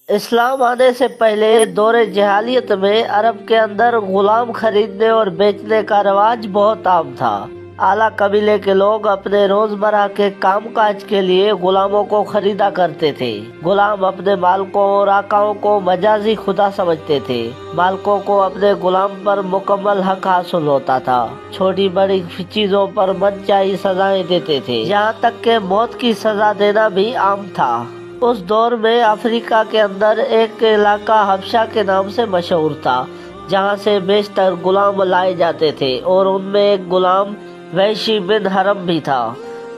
اسلام آنے سے پہلے دور جہالیت میں عرب کے اندر غلام خریدنے اور بیچنے کا رواج بہت عام تھا۔ اعلیٰ قبیلے کے لوگ اپنے روزمرہ کے کام کاج کے لیے غلاموں کو خریدا کرتے تھے۔ غلام اپنے مالکوں اور آقاؤں کو مجازی خدا سمجھتے تھے۔ مالکوں کو اپنے غلام پر مکمل حق حاصل ہوتا تھا۔ چھوٹی بڑی چیزوں پر من چاہی سزائیں دیتے تھے، یہاں تک کہ موت کی سزا دینا بھی عام تھا۔ اس دور میں افریقہ کے اندر ایک علاقہ حبشہ کے نام سے مشہور تھا، جہاں سے بیشتر غلام لائے جاتے تھے، اور ان میں ایک غلام وحشی بن حرب بھی تھا،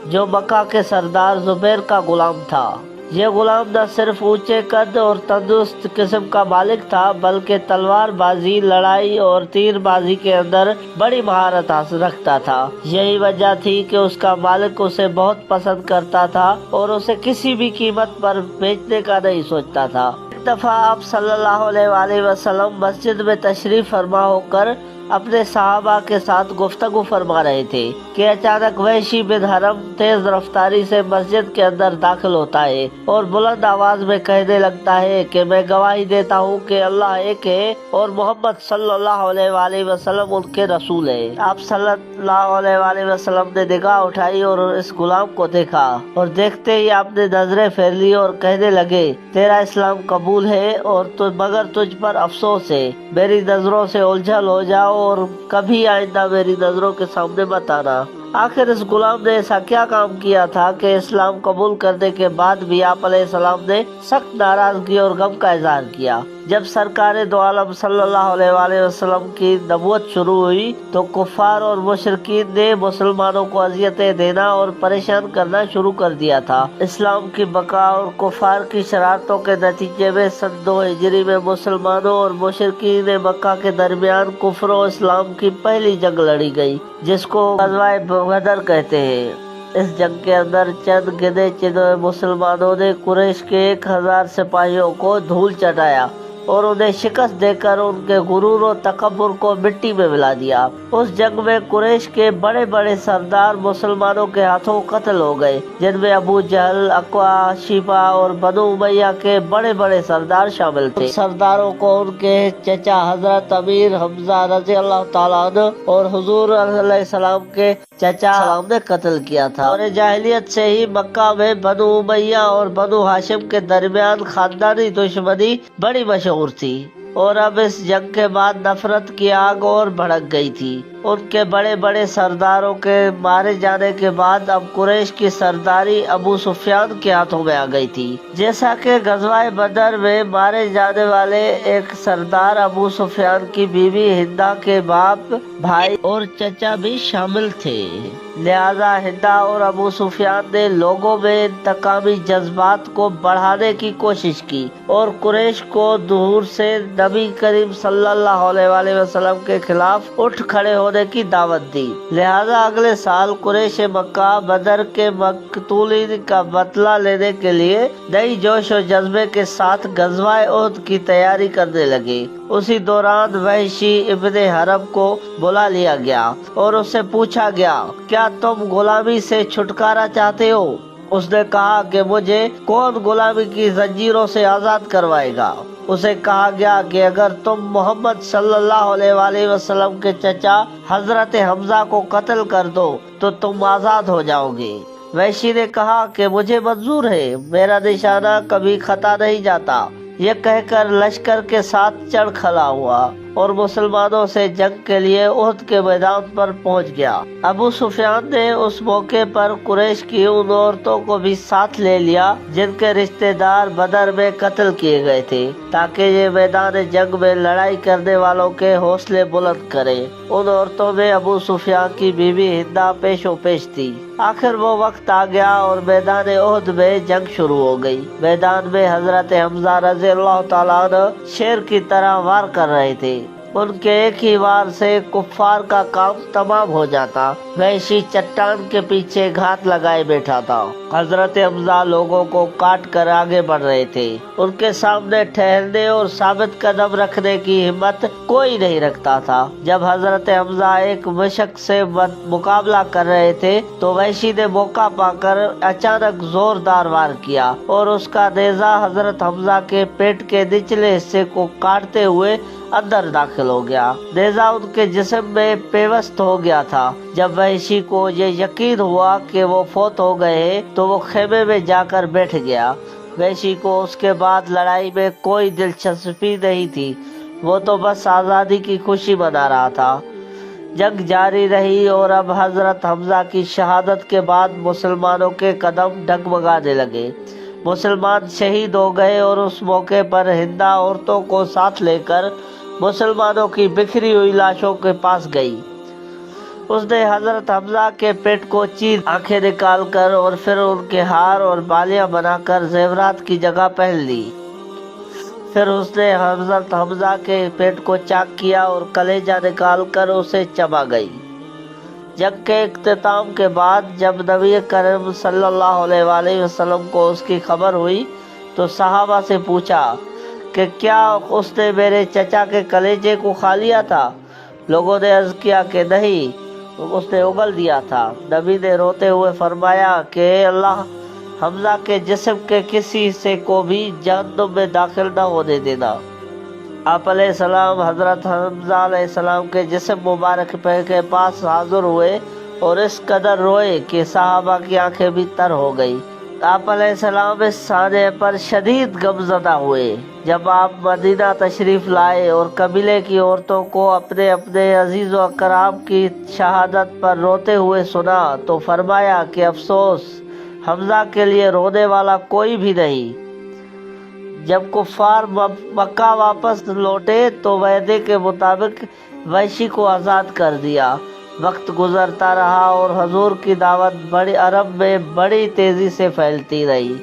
جو مکہ کے سردار زبیر کا غلام تھا۔ یہ غلام نہ صرف اونچے قد اور تندرست قسم کا مالک تھا، بلکہ تلوار بازی، لڑائی اور تیر بازی کے اندر بڑی مہارت حاصل رکھتا تھا۔ یہی وجہ تھی کہ اس کا مالک اسے بہت پسند کرتا تھا اور اسے کسی بھی قیمت پر بیچنے کا نہیں سوچتا تھا۔ ایک دفعہ آپ صلی اللہ علیہ وآلہ وسلم مسجد میں تشریف فرما ہو کر اپنے صحابہ کے ساتھ گفتگو فرما رہے تھے کہ اچانک وحشی بن حرب تیز رفتاری سے مسجد کے اندر داخل ہوتا ہے اور بلند آواز میں کہنے لگتا ہے کہ میں گواہی دیتا ہوں کہ اللہ ایک ہے اور محمد صلی اللہ علیہ وآلہ وسلم ان کے رسول ہے۔ آپ صلی اللہ علیہ وآلہ وسلم نے نگاہ اٹھائی اور اس غلام کو دیکھا، اور دیکھتے ہی آپ نے نظریں پھیر لی اور کہنے لگے تیرا اسلام قبول ہے، اور مگر تجھ پر افسوس ہے، میری نظروں سے الجھن ہو جاؤ اور کبھی آئندہ میری نظروں کے سامنے مت آنا۔ آخر اس غلام نے ایسا کیا کام کیا تھا کہ اسلام قبول کرنے کے بعد بھی آپ علیہ السلام نے سخت ناراضگی اور غم کا اظہار کیا؟ جب سرکار دو عالم صلی اللہ علیہ وآلہ وسلم کی نبوت شروع ہوئی تو کفار اور مشرکین نے مسلمانوں کو اذیتیں دینا اور پریشان کرنا شروع کر دیا تھا۔ اسلام کی بقا اور کفار کی شرارتوں کے نتیجے میں سن 2 ہجری میں مسلمانوں اور مشرکین مکہ کے درمیان کفر و اسلام کی پہلی جنگ لڑی گئی، جس کو غزوہ بدر کہتے ہیں۔ اس جنگ کے اندر چند گنے چنے مسلمانوں نے قریش کے 1000 سپاہیوں کو دھول چٹایا اور انہیں شکست دے کر ان کے غرور و تکبر کو مٹی میں ملا دیا۔ اس جنگ میں قریش کے بڑے بڑے سردار مسلمانوں کے ہاتھوں قتل ہو گئے، جن میں ابو جہل، اقوا، شیبہ اور بنو امیہ کے بڑے بڑے سردار شامل تھے۔ سرداروں کو ان کے چچا حضرت امیر حمزہ رضی اللہ تعالیٰ عنہ اور حضور علیہ السلام کے چچا سلام نے قتل کیا تھا۔ اور جاہلیت سے ہی مکہ میں بنو امیہ اور بنو ہاشم کے درمیان خاندانی دشمنی بڑی مشہور تھی، اور اب اس جنگ کے بعد نفرت کی آگ اور بھڑک گئی تھی۔ ان کے بڑے بڑے سرداروں کے مارے جانے کے بعد اب قریش کی سرداری ابو سفیان کے ہاتھوں میں آ گئی تھی۔ جیسا کہ غزوہ بدر میں مارے جانے والے ایک سردار ابو سفیان کی بیوی ہندہ کے باپ، بھائی اور چچا بھی شامل تھے، لہذا ہندہ اور ابو سفیان نے لوگوں میں انتقامی جذبات کو بڑھانے کی کوشش کی اور قریش کو دور سے نبی کریم صلی اللہ علیہ وآلہ وسلم کے خلاف اٹھ کھڑے ہونے کی دعوت دی۔ لہذا اگلے سال قریش مکہ بدر کے مقتولین کا بدلہ لینے کے لیے نئی جوش و جذبے کے ساتھ غزوہ احد کی تیاری کرنے لگے۔ اسی دوران وحشی ابن حرب کو بلا لیا گیا اور اس سے پوچھا گیا کیا تم غلامی سے چھٹکارا چاہتے ہو؟ اس نے کہا کہ مجھے کون غلامی کی زنجیروں سے آزاد کروائے گا؟ اسے کہا گیا کہ اگر تم محمد صلی اللہ علیہ وآلہ وسلم کے چچا حضرت حمزہ کو قتل کر دو تو تم آزاد ہو جاؤ گے۔ وحشی نے کہا کہ مجھے منظور ہے، میرا نشانہ کبھی خطا نہیں جاتا۔ یہ کہہ کر لشکر کے ساتھ چڑھ کھڑا ہوا اور مسلمانوں سے جنگ کے لیے احد کے میدان پر پہنچ گیا۔ ابو سفیان نے اس موقع پر قریش کی ان عورتوں کو بھی ساتھ لے لیا جن کے رشتہ دار بدر میں قتل کیے گئے تھے، تاکہ یہ میدان جنگ میں لڑائی کرنے والوں کے حوصلے بلند کرے۔ ان عورتوں میں ابو سفیان کی بیوی ہندہ پیشو پیش تھی۔ آخر وہ وقت آ گیا اور میدان احد میں جنگ شروع ہو گئی۔ میدان میں حضرت حمزہ رضی اللہ تعالیٰ عنہ شیر کی طرح وار کر رہے تھے۔ ان کے ایک ہی وار سے کفار کا کام تمام ہو جاتا۔ وحشی چٹان کے پیچھے گھات لگائے بیٹھا تھا۔ حضرت حمزہ لوگوں کو کاٹ کر آگے بڑھ رہے تھے۔ ان کے سامنے ٹھہرنے اور ثابت قدم رکھنے کی ہمت کوئی نہیں رکھتا تھا۔ جب حضرت حمزہ ایک مشق سے مقابلہ کر رہے تھے تو وحشی نے موقع پا کر اچانک زوردار وار کیا اور اس کا نیزہ حضرت حمزہ کے پیٹ کے نچلے حصے کو کاٹتے ہوئے اندر داخل ہو گیا۔ نیزہ ان کے جسم میں پیوست ہو گیا تھا۔ جب وحشی کو یہ یقین ہوا کہ وہ فوت ہو گئے ہیں تو وہ خیمے میں جا کر بیٹھ گیا۔ وحشی کو اس کے بعد لڑائی میں کوئی دلچسپی نہیں تھی، وہ تو بس آزادی کی خوشی منا رہا تھا۔ جنگ جاری رہی اور اب حضرت حمزہ کی شہادت کے بعد مسلمانوں کے قدم ڈگمگانے لگے۔ مسلمان شہید ہو گئے اور اس موقع پر ہندا عورتوں کو ساتھ لے کر مسلمانوں کی بکھری ہوئی لاشوں کے پاس گئی۔ اس نے حضرت حمزہ کے پیٹ کو چیر آنکھیں نکال کر اور پھر ان کے ہار اور بالیاں بنا کر زیورات کی جگہ پہن لی۔ پھر اس نے حضرت حمزہ کے پیٹ کو چاک کیا اور کلیجہ نکال کر اسے چبا گئی۔ جنگ کے اختتام کے بعد جب نبی کریم صلی اللہ علیہ وآلہ وسلم کو اس کی خبر ہوئی تو صحابہ سے پوچھا کہ کیا اس نے میرے چچا کے کلیجے کو کھا لیا تھا؟ لوگوں نے عرض کیا کہ نہیں، اس نے اگل دیا تھا۔ نبی نے روتے ہوئے فرمایا کہ اے اللہ، حمزہ کے جسم کے کسی حصے کو بھی جہنم میں داخل نہ ہونے دینا۔ آپ علیہ السلام حضرت حمزہ علیہ السلام کے جسم مبارک کے پاس حاضر ہوئے اور اس قدر روئے کہ صحابہ کی آنکھیں بھی تر ہو گئی۔ آپ علیہ السلام اس سانحے پر شدید غمزدہ ہوئے۔ جب آپ مدینہ تشریف لائے اور قبیلے کی عورتوں کو اپنے عزیز و اکرام کی شہادت پر روتے ہوئے سنا تو فرمایا کہ افسوس، حمزہ کے لیے رونے والا کوئی بھی نہیں۔ جب کفار مکہ واپس لوٹے تو وعدے کے مطابق وحشی کو آزاد کر دیا۔ وقت گزرتا رہا اور حضور کی دعوت بڑی عرب میں بڑی تیزی سے پھیلتی رہی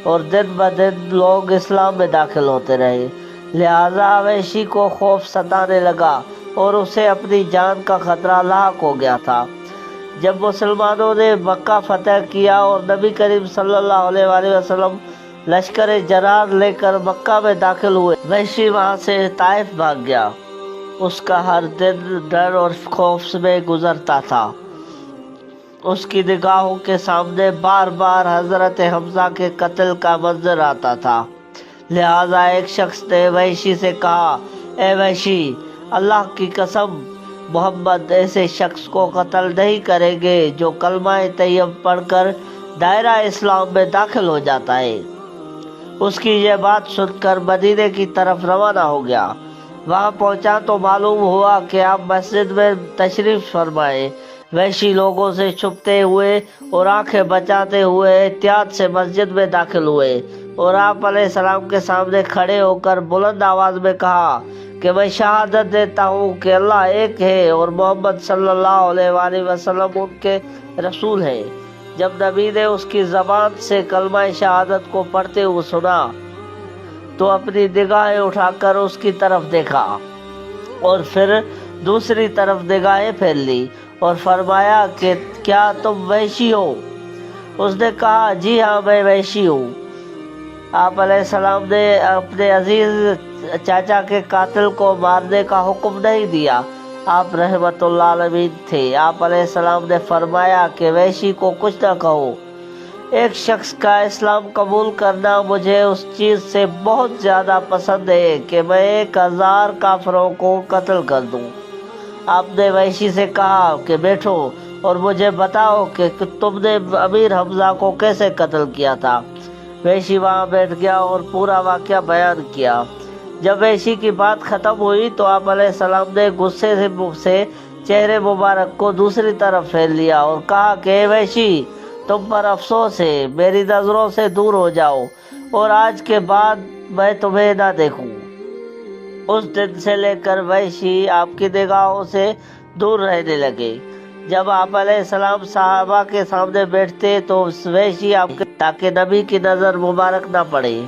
اور دن بدن لوگ اسلام میں داخل ہوتے رہے۔ لہٰذا وحشی کو خوف ستانے لگا اور اسے اپنی جان کا خطرہ لاحق ہو گیا تھا۔ جب مسلمانوں نے مکہ فتح کیا اور نبی کریم صلی اللہ علیہ وآلہ وسلم لشکر جرار لے کر مکہ میں داخل ہوئے، وحشی وہاں سے طائف بھاگ گیا۔ اس کا ہر دن ڈر اور خوف میں گزرتا تھا۔ اس کی نگاہوں کے سامنے بار بار حضرت حمزہ کے قتل کا منظر آتا تھا۔ لہٰذا ایک شخص نے وحشی سے کہا، اے وحشی، اللہ کی قسم، محمد ایسے شخص کو قتل نہیں کریں گے جو کلمہ طیب پڑھ کر دائرہ اسلام میں داخل ہو جاتا ہے۔ اس کی یہ بات سن کر مدینے کی طرف روانہ ہو گیا۔ وہاں پہنچا تو معلوم ہوا کہ آپ مسجد میں تشریف فرمائے۔ وحشی لوگوں سے چھپتے ہوئے اور آنکھیں بچاتے ہوئے احتیاط سے مسجد میں داخل ہوئے اور آپ علیہ السلام کے سامنے کھڑے ہو کر بلند آواز میں کہا کہ میں شہادت دیتا ہوں کہ اللہ ایک ہے اور محمد صلی اللہ علیہ وآلہ وسلم ان کے رسول ہیں۔ جب نبی نے اس کی زبان سے کلمہ شہادت کو پڑھتے ہوئے سنا تو اپنی نگاہیں اٹھا کر اس کی طرف دیکھا اور پھر دوسری طرف نگاہیں پھیر لی اور فرمایا کہ کیا تم وحشی ہو؟ اس نے کہا جی ہاں، میں وحشی ہوں۔ آپ علیہ السلام نے اپنے عزیز چاچا کے قاتل کو مارنے کا حکم نہیں دیا، آپ رحمت اللہ علیہ تھے۔ آپ علیہ السلام نے فرمایا کہ وحشی کو کچھ نہ کہو، ایک شخص کا اسلام قبول کرنا مجھے اس چیز سے بہت زیادہ پسند ہے کہ میں 1000 کافروں کو قتل کر دوں۔ آپ نے وحشی سے کہا کہ بیٹھو اور مجھے بتاؤ کہ تم نے امیر حمزہ کو کیسے قتل کیا تھا۔ وحشی وہاں بیٹھ گیا اور پورا واقعہ بیان کیا۔ جب وحشی کی بات ختم ہوئی تو آپ علیہ السلام نے غصے سے چہرے مبارک کو دوسری طرف پھیر لیا اور کہا کہ اے وحشی، تم پر افسوس ہے، میری نظروں سے دور ہو جاؤ اور آج کے بعد میں تمہیں نہ دیکھوں۔ اس دن سے لے کر وحشی آپ کی نگاہوں سے دور رہنے لگے۔ جب آپ علیہ السلام صحابہ کے سامنے بیٹھتے تو وحشی آپ کے تاکہ نبی کی نظر مبارک نہ پڑے،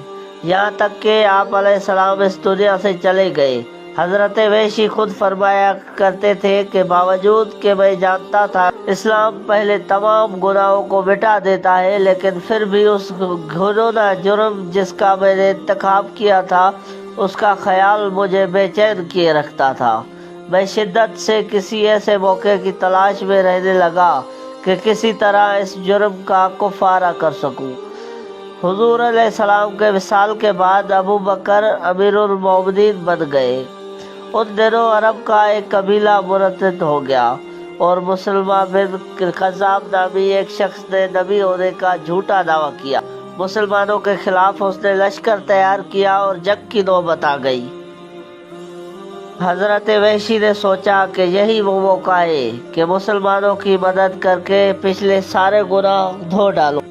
یہاں تک کہ آپ علیہ السلام اس دنیا سے چلے گئے۔ حضرت ویشی خود فرمایا کرتے تھے کہ باوجود کہ میں جانتا تھا اسلام پہلے تمام گناہوں کو مٹا دیتا ہے، لیکن پھر بھی اس گھنونا جرم جس کا میں نے ارتکاب کیا تھا اس کا خیال مجھے بے چین کیے رکھتا تھا۔ میں شدت سے کسی ایسے موقع کی تلاش میں رہنے لگا کہ کسی طرح اس جرم کا کفارہ کر سکوں۔ حضور علیہ السلام کے وصال کے بعد ابو بکر امیر المومنین بن گئے۔ ان دنوں عرب کا ایک قبیلہ مرتد ہو گیا اور مسلمہ بن خزام نامی ایک شخص نے نبی ہونے کا جھوٹا دعویٰ کیا۔ مسلمانوں کے خلاف اس نے لشکر تیار کیا اور جنگ کی نوبت آ گئی۔ حضرت وحشی نے سوچا کہ یہی وہ موقع ہے کہ مسلمانوں کی مدد کر کے پچھلے سارے گناہ دھو ڈالوں۔